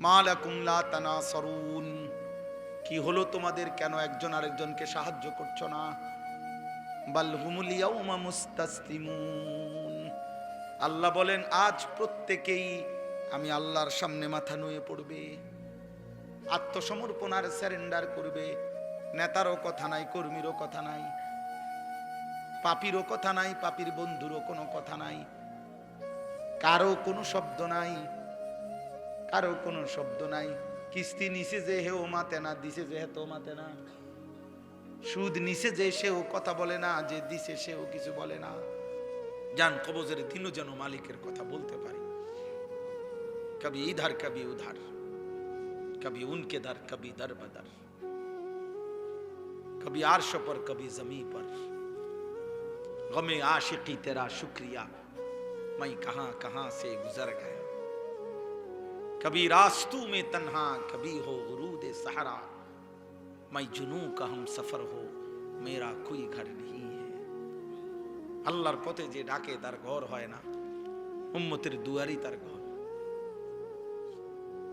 মা লাকুম লা তানাসারুন, কি হলো তোমাদের, কেন একজন আরেকজনকে সাহায্য করছো না? বাল হুমুল ইয়াউমা মুস্তাসলিমুন, আল্লাহ বলেন আজ প্রত্যেকেই আমি আল্লাহর সামনে মাথা নুয়ে পড়বে, আত্মসমর্পণ আর সারেন্ডার করবে। নেতারও কথা নাই, কর্মীরও কথা নাই, পাপীরও কথা নাই, পাপীর বন্ধুরও কোনো কথা নাই, কারো কোনো শব্দ নাই, কারো কোনো শব্দ নাই। কিস্তি নিচে যে হেও মাতে না, দিছে যে হেতো মাতে না, সুদ নিচে যে সেও কথা বলে না, যে দিছে সেও কিছু বলে না। জান কবজের দিনও যেন মালিকের কথা বলতে পারি। কবি ইধার কবি উধার, কবি উনকে দার কবি দর বদর, कभी आर्श पर कभी जमी पर, गमे आशिकी तेरा शुक्रिया मैं कहां कहां से गुजर गया, कभी रास्तों में तन्हा कभी हो गुरूद सहारा, मैं जुनू का हम सफर हो मेरा कोई घर नहीं है। আল্লাহর পথে যে ডাকে তার ঘর হয় না, উম্মতের দুয়ারই তার ঘর,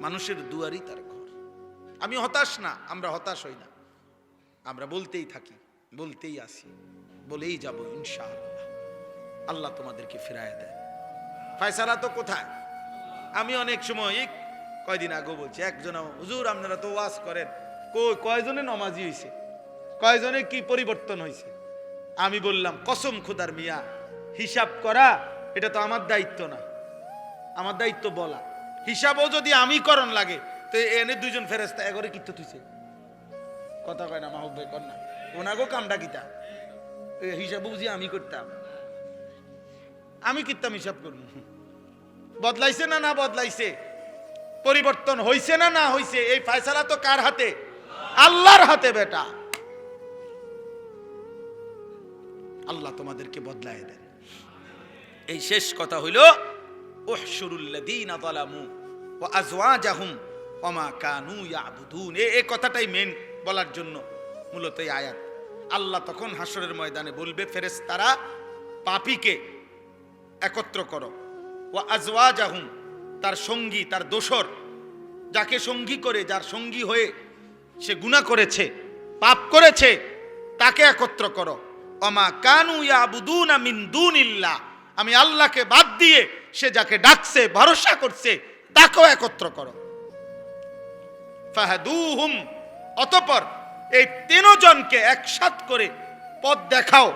মানুষের দুয়ারই তার ঘর। আমি হতাশ না, আমরা হতাশ হই না, আমরা বলতেই থাকি, বলতেই আসি, বলেই যাব ইনশাআল্লাহ। আল্লাহ তোমাদেরকে ফিরায় দেয়। ফয়সালা তো কোথায়? আমি অনেক সময় কয়দিন আগে বলছি, একজন হুজুর আপনারা তো ওয়াজ করেন, কয়জনে নমাজি হয়েছে, কয়জনে কি পরিবর্তন হয়েছে? আমি বললাম কসম খোদার মিয়া, হিসাব করা এটা তো আমার দায়িত্ব না, আমার দায়িত্ব বলা। হিসাবও যদি আমি করণ লাগে তো এনে দুইজন ফেরেশতা এগরে কিত্ত তুইছে, কথা কয় না মাহবুব ভাই, কর না ওনাগো কামটা কিতা, হিসাব বুঝি আমি করতাম, আমি কিতাম হিসাব করব। বদলাইছে না না বদলাইছে, পরিবর্তন হইছে না না হইছে, এই ফয়সালা তো কার হাতে? আল্লাহর হাতে বেটা। আল্লাহ তোমাদেরকে বদলায় দেন। এই শেষ কথা হইল উহশুরুল লাযীনা যালামু ওয়া আযওয়াজাহুম ওয়া মা কানু ইয়াবুদুন, এই কথাটাই মেন বলার জন্য মূলত এই আয়াত। আল্লাহ তখন হাসরের ময়দানে বলবে ফেরেশতারা পাপীকে একত্র করো, ওয়া আযওয়াজাহুম তার সঙ্গী, তার দোসর, যাকে সঙ্গী করে, যার সঙ্গী হয়ে সে গুনাহ করেছে, পাপ করেছে, তাকে একত্র করো। ওয়া মা কানু ইয়াবুদুনা মিন দুনিল্লাহ, আমি আল্লাহকে বাদ দিয়ে সে যাকে ডাকছে, ভরসা করছে, তাকেও একত্র করো। ফাহাদুহুম, অতঃপর এই তিনজনকে একসাথ করে পথ দেখাও,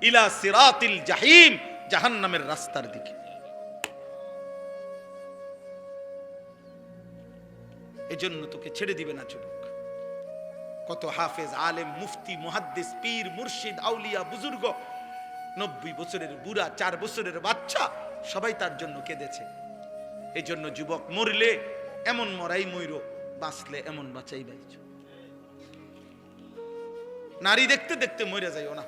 ইলা সিরাতিল জাহিম, জাহান্নামের রাস্তার দিকে। এজন্য তোকে ছেড়ে দিবে না যুবক। কত হাফেজ, আলেম, মুফতি, মুহাদ্দিস, পীর, মুর্শিদ, আউলিয়া, বুজুর্গ, 90 বছরের বুড়া, 4 বছরের বাচ্চা, সবাই তার জন্য কেঁদেছে। এই জন্য যুবক, মরলে এমন মরাই মইরো, বাঁচলে এমন বাঁচাই বাইছো। নারী দেখতে দেখতে মরে যাইও না,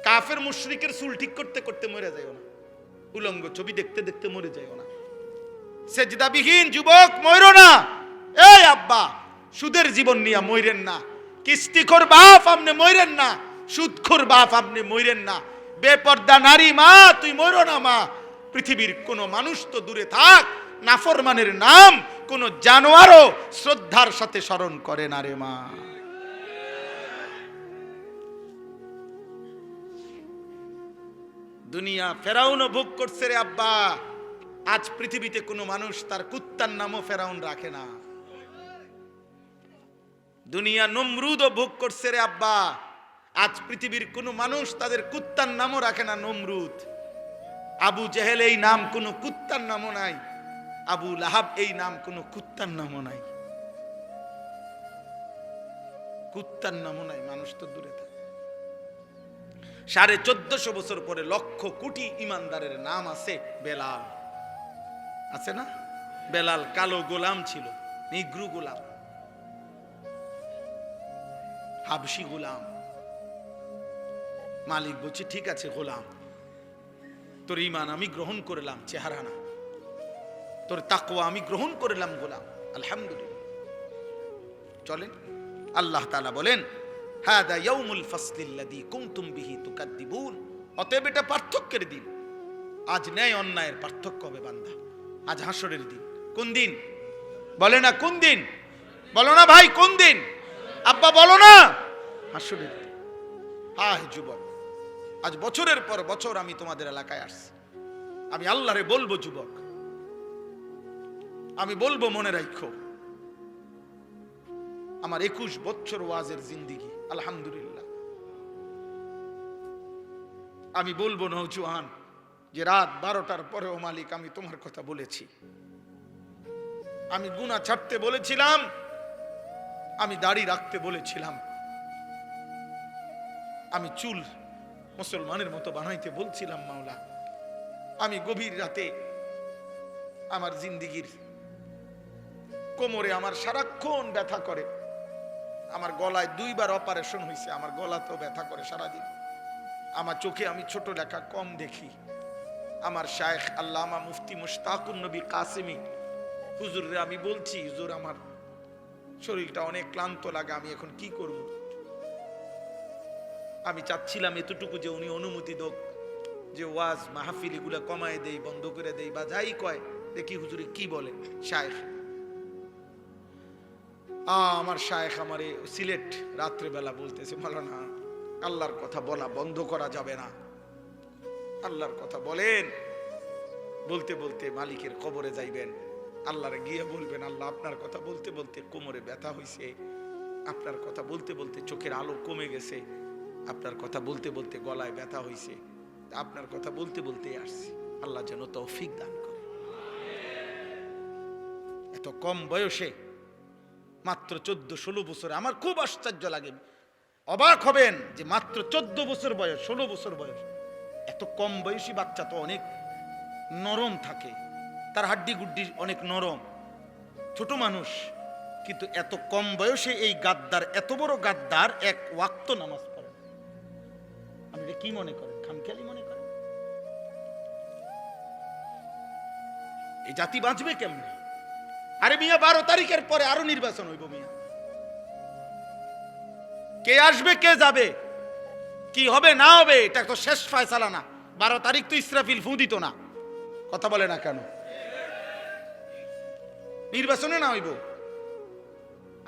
কাফের মুশরিকের চুল ঠিক করতে করতে মরে যাইও না, উলঙ্গ ছবি দেখতে দেখতে মরে যাইও না, সেজদাবিহীন যুবক মরো না। এই আব্বা, সুদের জীবন নিয়ে মইরেন না, কিস্তিখোর বাপ আপনি মইরেন না, সুদখোর বাপ আপনি মইরেন না, বেপর্দা নারী মা তুই মরো না মা। পৃথিবীর কোন মানুষ তো দূরে থাক, নাফরমানের নাম কোন জানোয়ারও শ্রদ্ধার সাথে স্মরণ করে না রে মা। দুনিয়া ফেরাউন ভোগ করছে রে আব্বা, আজ পৃথিবীতে কোনো মানুষ তার কুত্তার নামও ফেরাউন রাখে না। দুনিয়া নমরুদও ভোগ করছে রে আব্বা, আজ পৃথিবীর কোনো মানুষ তাদের কুত্তার নামও রাখে না নমরুদ। আবু জেহেল এই নাম কোনো কুত্তার নামও নাই, আবু লাহাব এই নাম কোনো কুত্তার নামও নাই, কুত্তার নামও নাই, মানুষ তো দূরে থাকে। 1450 বছর পরে লক্ষ কোটি ইমানদারের নাম আছে বেলাল, আছে না? বেলাল কালো গোলাম ছিল, নিগ্রু গোলাম, হাবশি গোলাম। মালিক বলছে ঠিক আছে গোলাম, তোর ঈমান আমি গ্রহণ করলাম, চেহারা না, তোর তাকওয়া আমি গ্রহণ করলাম গোলাম, আলহামদুলিল্লাহ। চলেন, আল্লাহ তাআলা বলেন হাদা ইয়াউমুল ফাসলিল্লাযী কুনতুম বিহি তুকাদ্দিবুন, অতএব এটা পার্থক্যের দিন। আজ ন্যায় অন্যায়ের পার্থক্য হবে বান্দা, আজ হাসরের দিন। কোন দিন? বলে না কোন দিন? বলো না ভাই কোন দিন? আব্বা বলো না। হাসুরের হায় যুবক, আজ বছরের পর বছর আমি তোমাদের এলাকায় আসছি। আমি আল্লাহরে বলবো যুবক, আমি বলবো মনে রাখো, আমার 21 বছর ওয়াজের জিন্দিগি আলহামদুলিল্লাহ। আমি বলবো নওজোয়ান যে রাত 12টার পরেও মালিক আমি তোমার কথা বলেছি। আমি গুনাহ ছাড়তে বলেছিলাম, আমি দাড়ি রাখতে বলেছিলাম, আমি চুল মুসলমানের মতো বানাইতে বলছিলাম মাওলা। আমি গভীর রাতে আমার জিন্দিগির কোমরে আমার সারাক্ষণ ব্যথা করে, আমার গলায় 2 বার অপারেশন হয়েছে, আমার গলা তো ব্যথা করে সারাদিন। আমার চোখে আমি ছোট লেখা কম দেখি। আমার শায়েখ আল্লামা মুফতি মুশতাকুন নবী কাসেমি হুজুরে আমি বলছি, হুজুর আমার শরীরটা অনেক ক্লান্ত লাগে, আমি এখন কি করব? আমি চাচ্ছিলাম এতটুকু যে উনি অনুমতি দোক যে ওয়াজ মাহফিল এগুলা কমায় দেই, বন্ধ করে দেই বা যাই কয়, দেখি হুজুরে কি বলে। শায়েখ আমার শায়েখ আমারে সিলেট রাত্রেবেলা বলতেছে, মাওলানা আল্লাহর কথা বলা বন্ধ করা যাবে না, আল্লাহর কথা বলেন। বলতে বলতে মালিকের কবরে যাইবেন, আল্লাহরে গিয়ে বলবেন, আল্লাহ আপনার কথা বলতে বলতে কোমরে ব্যথা হইছে, আপনার কথা বলতে বলতে চোখের আলো কমে গেছে, আপনার কথা বলতে বলতে গলায় ব্যথা হইছে, আপনার কথা বলতে বলতে আসছি। আল্লাহ যেন তৌফিক দান করে। এত কম বয়সে, মাত্র 14-16 বছরে, আমার খুব আশ্চর্য লাগে, অবাক হবেন যে মাত্র 14 বছর বয়স, 16 বছর বয়স, এত কম বয়সী বাচ্চা তো অনেক নরম থাকে, তার হাড্ডি গুড্ডি অনেক নরম, ছোট মানুষ, কিন্তু এত কম বয়সে এই গাদ্দার, এত বড় গাদ্দার, এক ওয়াক্ত নামাজ পড়ে। আপনি কি মনে করেন? খামখেয়ালি মনে করেন? এই জাতি বাঁচবে কেমনে? আরে মিয়া 12 তারিখের পরে আরো নির্বাচন হইব মিয়া, কে আসবে কে যাবে, কি হবে না হবে এটা তো শেষ ফয়সালা না। 12 তারিখ তো ইসরাফিল ফু দিত না, কথা বলে না কেন? নির্বাচনে না হইব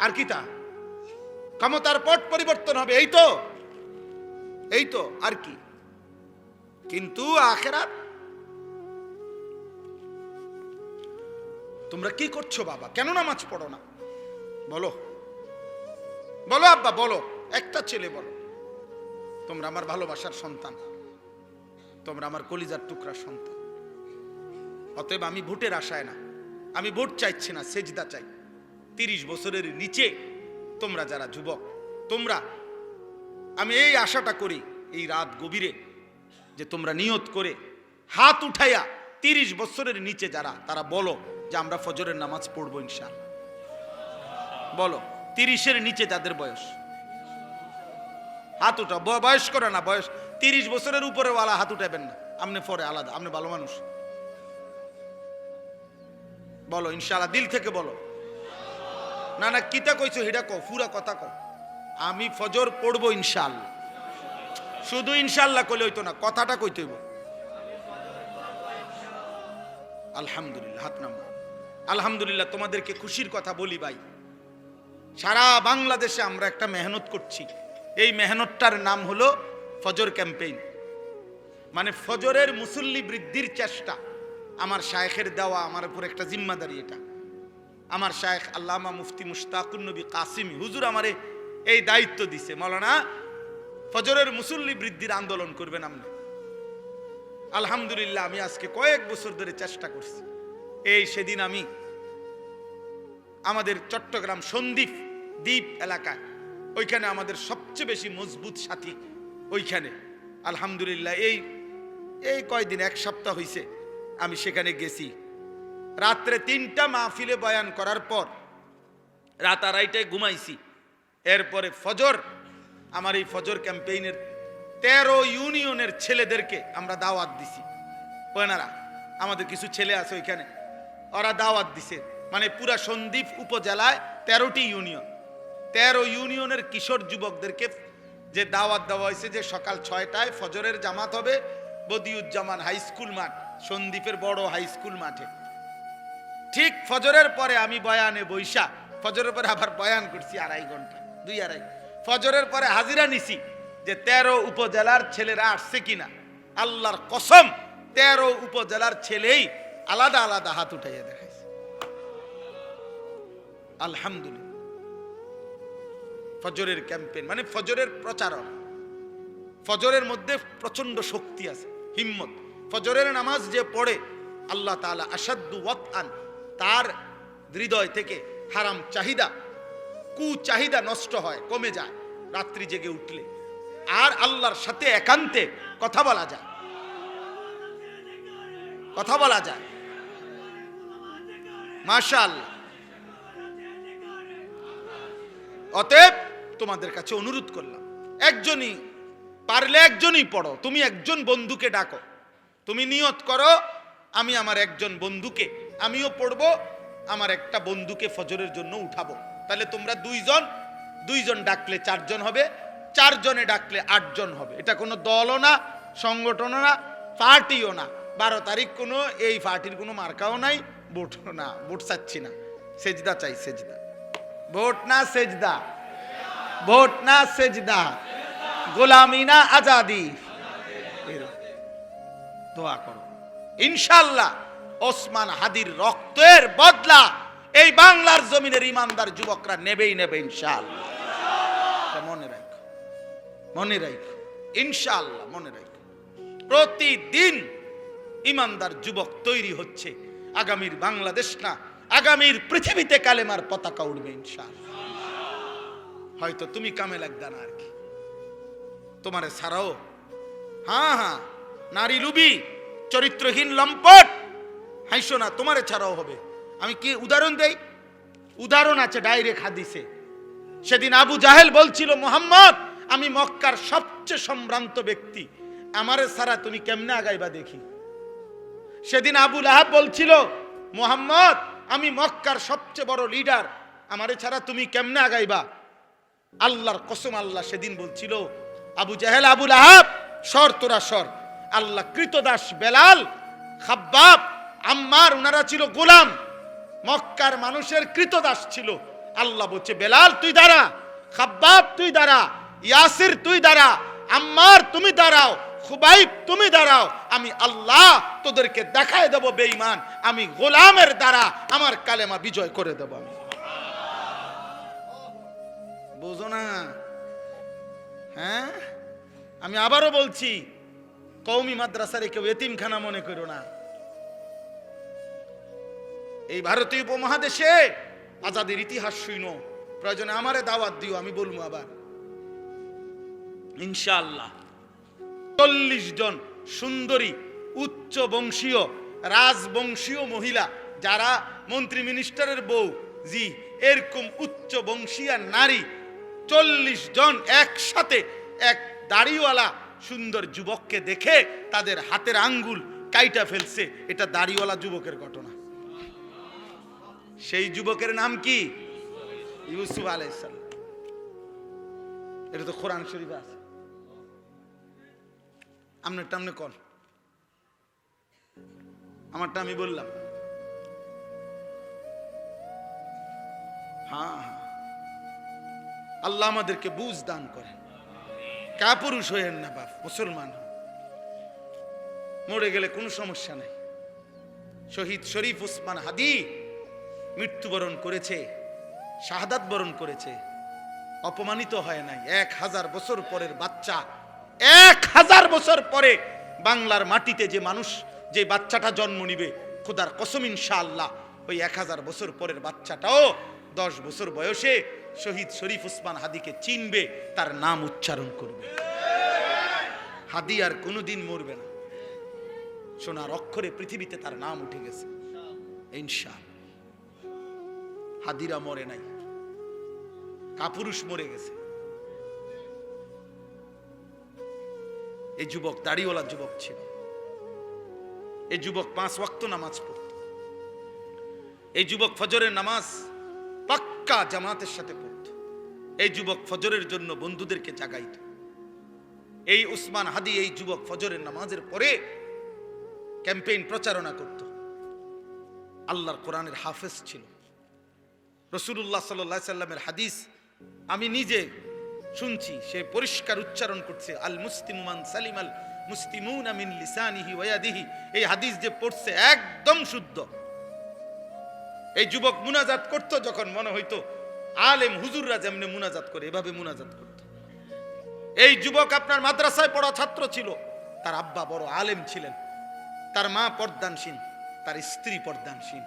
আর কি, তা ক্ষমতার পট পরিবর্তন হবে, এই তো আর কি। কিন্তু আখিরাত তোমরা কি করছো বাবা? কেন নামাজ পড়ো না? বলো বলো আব্বা বলো, একটা ছেলে বলো। তোমরা আমার ভালোবাসার সন্তান, তোমরা আমার কলিজার টুকরা সন্তান। অতএব আমি ভোটের আশায় না, আমি ভোট চাইছি না, সেজদা চাই। 30 বছরের নিচে তোমরা যারা যুবক, তোমরা, আমি এই আশাটা করি এই রাত গভীরে যে তোমরা নিয়ত করে হাত উঠাইয়া 30 বছরের নিচে যারা, তারা বলো যে আমরা ফজরের নামাজ পড়বো ইনশাআল্লাহ। বলো 30-এর নিচে যাদের বয়স, হাত উঠা। বয়স করে না, বয়স 30 বছরের উপরে ওয়ালা হাত উঠাবেন না, আপনি পরে আলাদা, আপনি ভালো মানুষ। বলো ইনশাআল্লাহ, দিল থেকে বলো। না না কিতা কইছো হিডা কও, পুরা কথা কও। আমি ফজর পড়বো ইনশাআল্লাহ। শুধু ইনশাআল্লাহ কইলে হইতো না, কথাটা কইতে হইব। আলহামদুলিল্লাহ, হাত নামো। আলহামদুলিল্লাহ, তোমাদেরকে খুশির কথা বলি ভাই, সারা বাংলাদেশে আমরা একটা মেহনত করছি। এই মেহনতটার নাম হলো ফজর ক্যাম্পেইন, মানে ফজরের মুসল্লি বৃদ্ধির চেষ্টা। আমার শায়েখের দেওয়া আমার উপর একটা জিম্মাদারি। এটা আমার শায়েখ আল্লামা মুফতি মুশতাকুন নবী কাসেমি হুজুর আমারে এই দায়িত্ব দিছে, মাওলানা ফজরের মুসল্লি বৃদ্ধির আন্দোলন করবেন আপনি। আলহামদুলিল্লাহ, আমি আজকে কয়েক বছর ধরে চেষ্টা করছি। এই সেদিন আমি আমাদের চট্টগ্রাম সন্দ্বীপ দ্বীপ এলাকায়, ওইখানে আমাদের সবচেয়ে বেশি মজবুত সাথী, ওইখানে আলহামদুলিল্লাহ এই কয়দিন, 1 সপ্তাহ হইছে আমি সেখানে গেছি। রাত্রে 3টা মাহফিলে বয়ান করার পর রাত 2:30টায় ঘুমাইছি। এরপরে ফজর, আমার এই ফজর ক্যাম্পেইনের 13 ইউনিয়নের ছেলেদেরকে আমরা দাওয়াত দিছি। ওনারা আমাদের কিছু ছেলে আছে ওইখানে, ওরা দাওয়াত দিছে, মানে পুরা সন্দ্বীপ উপজেলায় 13টি ইউনিয়ন, 13 ইউনিয়নের কিশোর যুবকদেরকে যে দাওয়াত দেওয়া হয়েছে যে সকাল 6টায় ফজরের জামাত হবে বদিউজ্জামান হাই স্কুল মাঠ, সন্দ্বীপের বড় হাই স্কুল মাঠে। ঠিক ফজরের পরে আমি বয়ানে বৈশা, ফজরের পরে আবার বয়ান করছি 2.5 ঘন্টা, 2.5। ফজরের পরে হাজিরা নিছি যে 13 উপজেলার ছেলেরা আসছে কিনা। আল্লাহর কসম 13 উপজেলার ছেলেই আলাদা আলাদা হাত উঠাইয়া দেখাইছে। আলহামদুলিল্লাহ। ফজরের ক্যাম্পেইন মানে ফজরের প্রচারণ, ফজরের মধ্যে প্রচন্ড শক্তি আছে, হিম্মত। ফজরের নামাজ যে পড়ে আল্লাহ তাআলা আশাদ্দু ওয়াতআন, তার হৃদয় থেকে হারাম চাহিদা, কুচাহিদা নষ্ট হয়, কমে যায় রাত্রি জেগে উঠলে। আর আল্লাহর সাথে একান্তে কথা বলা যায়, কথা বলা যায়। মাশাআল্লাহ। অতএব তোমাদের কাছে অনুরোধ করলাম, একজনই পারলে একজনই পড়ো। তুমি একজন বন্ধুকে ডাকো, তুমি নিয়ত করো আমি আমার একজন বন্ধুকে, আমিও পড়বো, আমার একটা বন্ধুকে ফজরের জন্য উঠাবো। তাহলে তোমরা দুইজন ডাকলে 4 জন হবে, 4 জনে ডাকলে 8 জন হবে। এটা কোনো দলও না, সংগঠনও না, পার্টিও না। 12 তারিখ কোনো এই পার্টির কোনো মার্কাও নাই, ভোটও না, ভোট চাচ্ছি না, সেজদা চাই, সেজদা। ভোট না সেজদা, ভোট না সেজদা, গোলামি না আজাদি। দোয়া করো ইনশাআল্লাহ ওসমান হাদির রক্তের বদলা এই বাংলার জমিনের ইমানদার যুবকরা নেবেই নেবে ইনশাআল্লাহ। মনে রাখো, মনে রাখো ইনশাআল্লাহ, মনে রাখো। প্রতিদিন ইমানদার যুবক তৈরি হচ্ছে। আগামীর বাংলাদেশ না, আগামীর পৃথিবীতে কালেমার পতাকা উঠবে ইনশাআল্লাহ। হয়তো তুমি কামে লাগবে না আর কি, তোমারে ছাড়াও। হ্যাঁ, নারী লুবি, চরিত্রহীন লম্পট, হাইসো না, তোমারে ছাড়াও হবে। আমি কি উদাহরণ দেই? উদাহরণ আছে ডাইরেক্ট হাদিসে। সেদিন আবু জাহেল বলছিল, মুহাম্মদ আমি মক্কার সবচেয়ে সম্ভ্রান্ত ব্যক্তি, আমারে ছাড়া তুমি কেমনে আগাইবা দেখি। সেদিন আবু লাহাব বলছিল, মুহাম্মদ আমি মক্কার সবচেয়ে বড় লিডার, আমারে ছাড়া তুমি কেমনে আগাইবা। আল্লাহর কসম, আল্লাহ সেদিন বলছিল, আবু জাহেল, আবু লাহাব সর, তোরা সর। আল্লাহ কৃতদাস বেলাল, খাব্বাব, আম্মার, ওনারা ছিল গোলাম, মক্কার মানুষের কৃতদাস ছিল। আল্লাহ বলছে, বেলাল তুই দাঁড়া, খাব্বাব তুই দাঁড়া, ইয়াসির তুই দাঁড়া, আম্মার তুমি দাঁড়াও, খুবাইব তুমি দাঁড়াও। আমি আল্লাহ তোদেরকে দেখায় দেব বেঈমান, আমি গোলামের দ্বারা আমার কালেমা বিজয় করে দেব। আমি বুঝো না? হ্যাঁ, আমি আবারও বলছি, কওমি মাদ্রাসারে কেউ এতিমখানা মনে করো না। এই ভারতীয় উপমহাদেশে আজাদের ইতিহাস শুনো, প্রয়োজনে আমারে দাওয়াত দিও, আমি বলবো আবার ইনশাআল্লাহ। 40 জন সুন্দরী উচ্চ বংশীয় রাজবংশীয় মহিলা, যারা মন্ত্রী মিনিস্টারের বউ, জি এরকম উচ্চ বংশীয় নারী 40 জন একসাথে এক দাড়িওয়ালা সুন্দর যুবককে দেখে তাদের হাতের আঙ্গুল কাইটা ফেলছে। এটা দাড়িওয়ালা যুবকের ঘটনা। সেই যুবকের নাম কি? ইউসুফ আলাইহিস সালাম। এটা তো কোরআন শরীফে আছে। আপনারটা আপনি কোন, আমারটা আমি বললাম। হ্যাঁ, আল্লাহ আমাদেরকে বুঝ দান করেন। কাপুরুষ হইেন না বাপ, মুসলমান মরে গেলে কোনো সমস্যা নাই। শহীদ শরীফ ওসমান হাদি মৃত্যুবরণ করেছে, শাহাদাত বরণ করেছে, অপমানিত হয় নাই। 1000 বছর পরের বাচ্চা, 1000 বছর পরে বাংলার মাটিতে যে মানুষ, যে বাচ্চাটা জন্ম নিবে, খোদার কসম ইনশাআল্লাহ ওই 1000 বছর পরের বাচ্চাটাও 10 বছর বয়সে শহীদ শরীফ ওসমান হাদিকে চিনবে, তার নাম উচ্চারণ করবে। হাদি আর কোনোদিন মরবে না, সোনার অক্ষরে পৃথিবীতে তার নাম উঠে গেছে ইনশাআল্লাহ। হাদিরা মরে নাই, কাপুরুষ মরে গেছে। এই যুবক দাড়িওয়ালা যুবক ছিল। এই যুবক 5 ওয়াক্ত নামাজ পড়ত। এই যুবক ফজরের নামাজ পাক্কা জামাতের সাথে পড়ত। এই যুবক ফজরের জন্য বন্ধুদেরকে জাগাইত। এই উসমান হাদি, এই যুবক ফজরের নামাজের পরে ক্যাম্পেইন প্রচারণা করত। আল্লাহর কোরআনের হাফেজ ছিল। রাসূলুল্লাহ সাল্লাল্লাহু আলাইহি সাল্লামের হাদিস আমি নিজে শুনছি, সে পরিষ্কার উচ্চারণ করছে, আল মুসলিমু মান সালিমাল মুসলিমুনা মিন লিসানিহি ওয়া ইয়াদিহি। এই হাদিস যে পড়ছে একদম শুদ্ধ। এই যুবক মুনাজাত করতো যখন মনে হইতো আলেম হুজুররা যেমনি মুনাজাত করে এভাবে মুনাজাত করত। এই যুবক আপনার মাদ্রাসায় পড়া ছাত্র ছিল, তার আব্বা বড় আলেম ছিলেন, তার মা পর্দানসীন, তার স্ত্রী পর্দানসীন।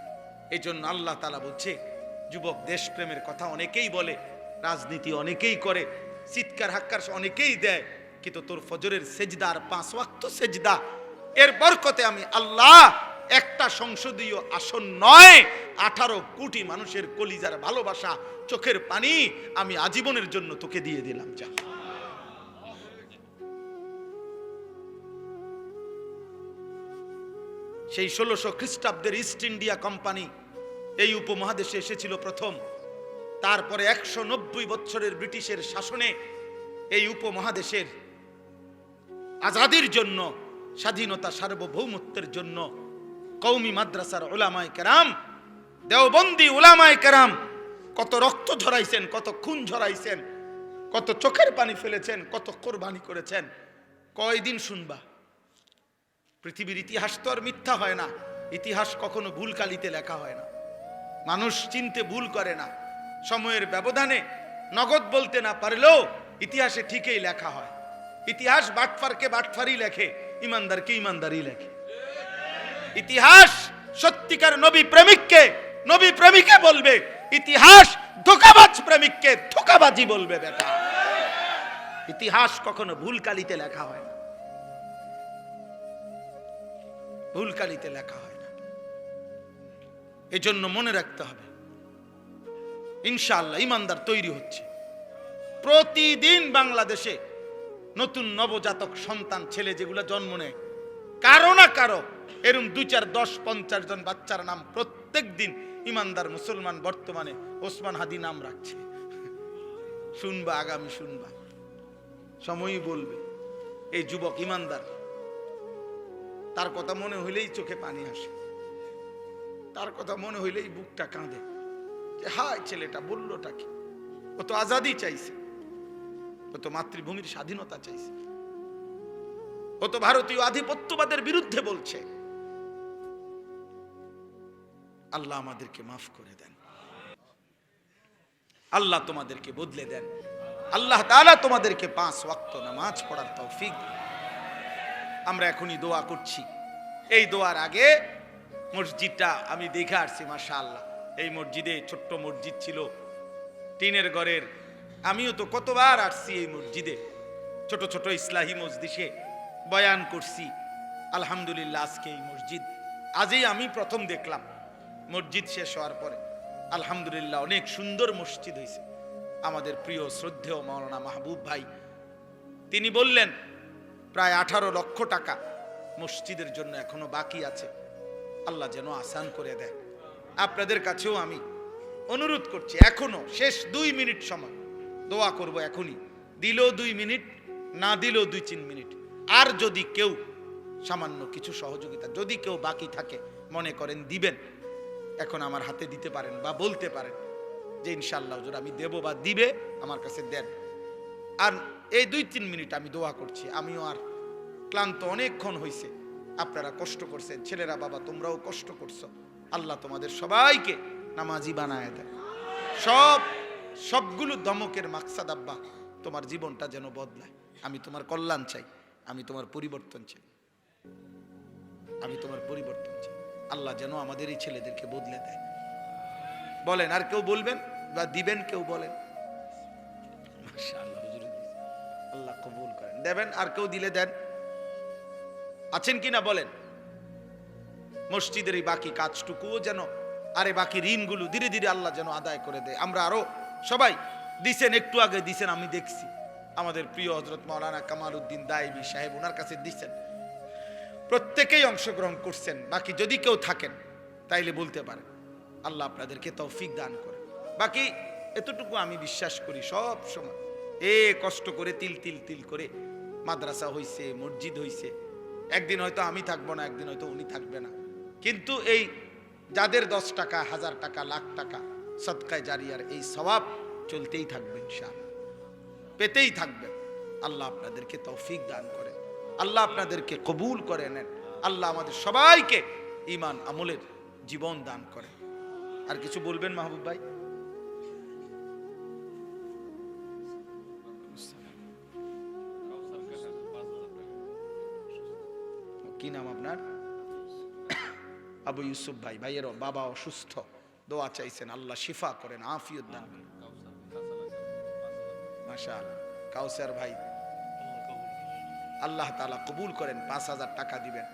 এই জন্য আল্লাহ তাআলা বলছে, যুবক দেশপ্রেমের কথা অনেকেই বলে, রাজনীতি অনেকেই করে, চিৎকার হাক্কার অনেকেই দেয়, কিন্তু তোর ফজরের সেজদার 5 ওয়াক্ত সেজদা এর বরকতে আমি আল্লাহ একটা সংসদীয় আসন নয় 18 কোটি মানুষের কলিজার ভালোবাসা চোখের পানি আমি আজীবনের জন্য তোকে দিয়ে দিলাম। যা সেই 1600 খ্রিস্টাব্দের ইস্ট ইন্ডিয়া কোম্পানি এই উপমহাদেশে এসেছিল প্রথম। তারপরে 190 বছরের ব্রিটিশের শাসনে এই উপমহাদেশের আজাদির জন্য, স্বাধীনতা সার্বভৌমত্বের জন্য কওমি মাদ্রাসার উলামায়ে কেরাম, দেওবন্দি উলামায়ে কেরাম কত রক্ত ঝরাইছেন, কত খুন ঝরাইছেন, কত চোখের পানি ফেলেছেন, কত কোরবানি করেছেন। কয়দিন শুনবা? পৃথিবীর ইতিহাস তো আর মিথ্যা হয় না, ইতিহাস কখনো ভুল কালিতে লেখা হয় না, মানুষ চিনতে ভুল করে না। সময়ের ব্যবধানে নগদ বলতে না পারলেও ইতিহাসে ঠিকই লেখা হয়। ইতিহাস বাটফারকে বাটফারি লেখে, ইমানদারকে ইমানদারি লেখে। ইতিহাস সত্যিকার নবী প্রেমিককে নবী প্রেমিকে বলবে, ইতিহাস ধোঁকাবাজ প্রেমিককে ধোঁকাবাজি বলবে। বেটা, ইতিহাস কখনো ভুল কালিতে লেখা হয় না, ভুল কালিতে লেখা হয় না। এজন্য মনে রাখতে হবে, ইনশাআল্লাহ ইমানদার তৈরি হচ্ছে। প্রতিদিন বাংলাদেশে নতুন নবজাতক সন্তান ছেলে যেগুলো জন্ম নেয়, কারো না কারো এরকম 2, 4, 10, 50 জন বাচ্চার নাম প্রত্যেক দিন ইমানদার মুসলমান বর্তমানে ওসমান হাদি নাম রাখছে। শুনবা, আগামী শুনবা, সময়ই বলবে। এই যুবক ইমানদার, তার কথা মনে হইলেই চোখে পানি আসে, তার কথা মনে হইলেই বুকটা কাঁদে যে হায় ছেলেটা বললোটা কি। ও তো আজাদি চাইছে, ও তো মাতৃভূমির স্বাধীনতা চাইছে, ও তো ভারতীয় আধিপত্যবাদের বিরুদ্ধে বলছে। আল্লাহ আমাদেরকে মাফ করে দেন, আল্লাহ তোমাদেরকে বদলে দেন, আল্লাহ তাআলা তোমাদেরকে 5 ওয়াক্ত নামাজ পড়ার তৌফিক দেন। আমরা এখনই দোয়া করছি। এই দোয়ার আগে মসজিদটা আমি দেখে আসছি, মাশাআল্লাহ। এই মসজিদে ছোট্ট মসজিদ ছিল, টিনের ঘরের। আমিও তো কতবার আসছি এই মসজিদে, ছোট ছোট ইসলাহি মজলিসে বয়ান করছি। আলহামদুলিল্লাহ আজকে এই মসজিদ আজই আমি প্রথম দেখলাম। মসজিদ শেষ হওয়ার পরে আলহামদুলিল্লাহ অনেক সুন্দর মসজিদ হয়েছে। আমাদের প্রিয় শ্রদ্ধেয় মাওলানা মাহবুব ভাই তিনি বললেন প্রায় 18 লক্ষ টাকা মসজিদের জন্য এখনো বাকি আছে। আল্লাহ যেন আসান করে দেয়। আপনাদের কাছেও আমি অনুরোধ করছি, এখনো শেষ 2 মিনিট সময় দোয়া করব। এখনই দিলেও 2 মিনিট, না দিলেও 2-3 মিনিট। আর যদি কেউ সামান্য কিছু সহযোগিতা, যদি কেউ বাকি থাকে মনে করেন দিবেন, এখন আমার হাতে দিতে পারেন বা বলতে পারেন যে ইনশাআল্লাহ হুজুর আমি দেব বা দিবে, আমার কাছে দেন। আর এই 2-3 মিনিট আমি দোয়া করছি। আমিও আর ক্লান্ত অনেকক্ষণ হয়েছে, আপনারা কষ্ট করছেন, ছেলেরা বাবা তোমরাও কষ্ট করছো। আল্লাহ তোমাদের সবাইকে নামাজি বানায় দেয়। সবগুলো দমকের মাকসাদ আব্বা তোমার জীবনটা যেন বদলায়। আমি তোমার কল্যাণ চাই, আমি তোমার পরিবর্তন চাই, আমি তোমার পরিবর্তন চাই। আল্লাহ যেন আমাদের এই ছেলেদেরকে বদলে দেয়। বলেন, আর কেউ বলবেন বা দিবেন? কেউ বলেন? মাশাআল্লাহ, হুজুর আল্লাহ কবুল করেন। দেবেন? আর কেউ দিলে দেন। আছেন কিনা বলেন? মসজিদের এই বাকি কাজটুকুও যেন, আরে বাকি ঋণগুলো ধীরে ধীরে আল্লাহ যেন আদায় করে দেয়। আমরা আরো সবাই দিছেন, একটু আগে দিছেন, আমি দেখছি আমাদের প্রিয় হযরত মাওলানা কামাল উদ্দিন দাইমি সাহেব, ওনার কাছে দিছেন, প্রত্যেকেই অংশগ্রহণ করছেন। বাকি যদি কেউ থাকেন তাইলে বলতে পারেন। আল্লাহ আপনাদেরকে তৌফিক দান করে। বাকি এতটুকু আমি বিশ্বাস করি, সব সময় কষ্ট করে তিল তিল তিল করে মাদ্রাসা হইছে, মসজিদ হইছে। একদিন হয়তো আমি থাকবো না, একদিন হয়তো উনি থাকবে না, কিন্তু এই যাদের 10 টাকা, 1000 টাকা, লাখ টাকা সদকায়ে জারিয়ার এই সওয়াব চলতেই থাকবে ইনশাআল্লাহ, পেতেই থাকবে। আল্লাহ আপনাদেরকে তৌফিক দান করেন, আল্লাহ আপনাদেরকে কবুল করে নেন, আল্লাহ আমাদের সবাইকে ঈমান আমলের জীবন দান করেন। আর কিছু বলবেন মাহবুব ভাই? কি নাম আপনার? আবু ইউসুফ ভাই। ভাইয়ের বাবা অসুস্থ, দোয়া চাইছেন, আল্লাহ শিফা করেন, আফিয়ত দান করেন। মাশাআল্লাহ। কাউসার ভাই, আল্লাহ তাআলা কবুল করেন, 5000 টাকা দিবেন,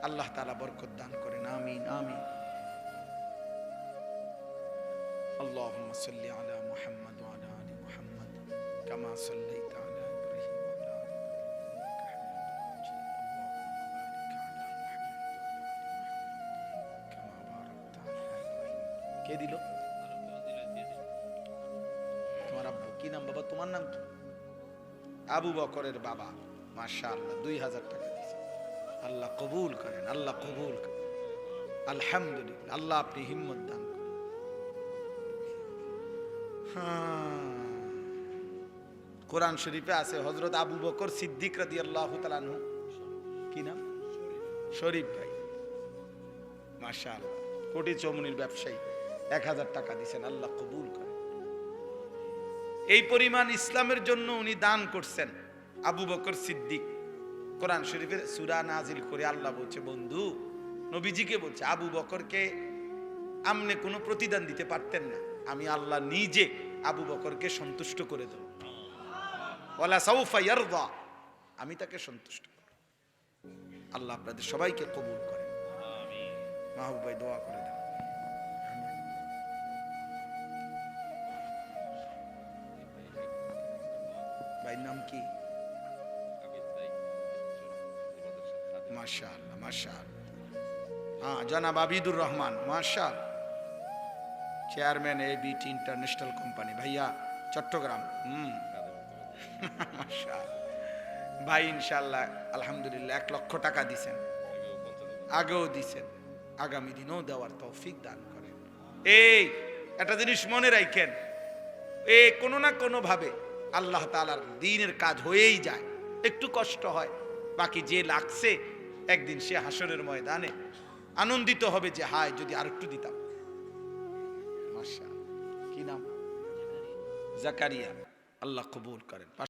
আল্লাহ তাআলা বরকত দান করেন, আমিন আমিন। اللهم صل على محمد وعلى آل محمد كما صليت على إبراهيم وعلى آل إبراهيم إنك حميد مجيد اللهم بارك على محمد كما باركت على إبراهيم। কে দিল? তোমার আব্বু। কি নাম বাবা? তোমার নাম কি? আবু বকরের বাবা। মাশাআল্লাহ, 2000 টাকা দিয়েছে। আল্লাহ কবুল করেন, আল্লাহ কবুল করেন, আলহামদুলিল্লাহ। আল্লাহ আপনি হিম্মত দান করেন। কোরআন শরীফে আছে হযরত আবু বকর সিদ্দিক রাদিয়াল্লাহু তাআলা আনহু। কি নাম? শরীফ ভাই। মাশাআল্লাহ, কোটি চৌমুনির ব্যবসায়ী, 1000 টাকা দিয়েছেন, আল্লাহ কবুল করেন। এই পরিমাণ ইসলামের জন্য উনি দান করছেন। আবু বকর সিদ্দিক। কোরআন শরীফের সূরা নাজিল করে আল্লাহ বলছে, বন্ধু নবীজিকে বলছে, আবু বকরকে আমনে কোনো প্রতিদান দিতে পারতেন না, আমি আল্লাহ নিজে আবু বকরকে সন্তুষ্ট করে দেব। ওয়ালা সাউফা ইয়ারদা, আমি তাকে সন্তুষ্ট করব। আল্লাহ আপনাদের সবাইকে কবুল করেন। আমিন। মাহবুব ভাই দোয়া করে দেন। ভাইয়ের নাম কি? মাশাআল্লাহ মাশাআল্লাহ। হ্যাঁ, জনাব আবিদুর রহমান, মাশাআল্লাহ, চেয়ারম্যান এবিটি ইন্টারন্যাশনাল কোম্পানি, ভাইয়া চট্টগ্রাম। মাশাআল্লাহ ভাই, ইনশাআল্লাহ আলহামদুলিল্লাহ 1 লক্ষ টাকা দিছেন, আগেও দিছেন, আগামী দিনেও দেওয়ার তৌফিক দান করেন। এই একটা জিনিস মনে রাখেন, কোনো না কোনো ভাবে আল্লাহ তাআলার দ্বীনের কাজ হয়েই যায়, একটু কষ্ট হয়, বাকি যে লাগছে একদিন সে হাসরের ময়দানে আনন্দিত হবে যে হায় যদি আরেকটু দিতাম। মাশাআল্লাহ। কি নাম? জাকারিয়া। আল্লাহ কবুল করেন।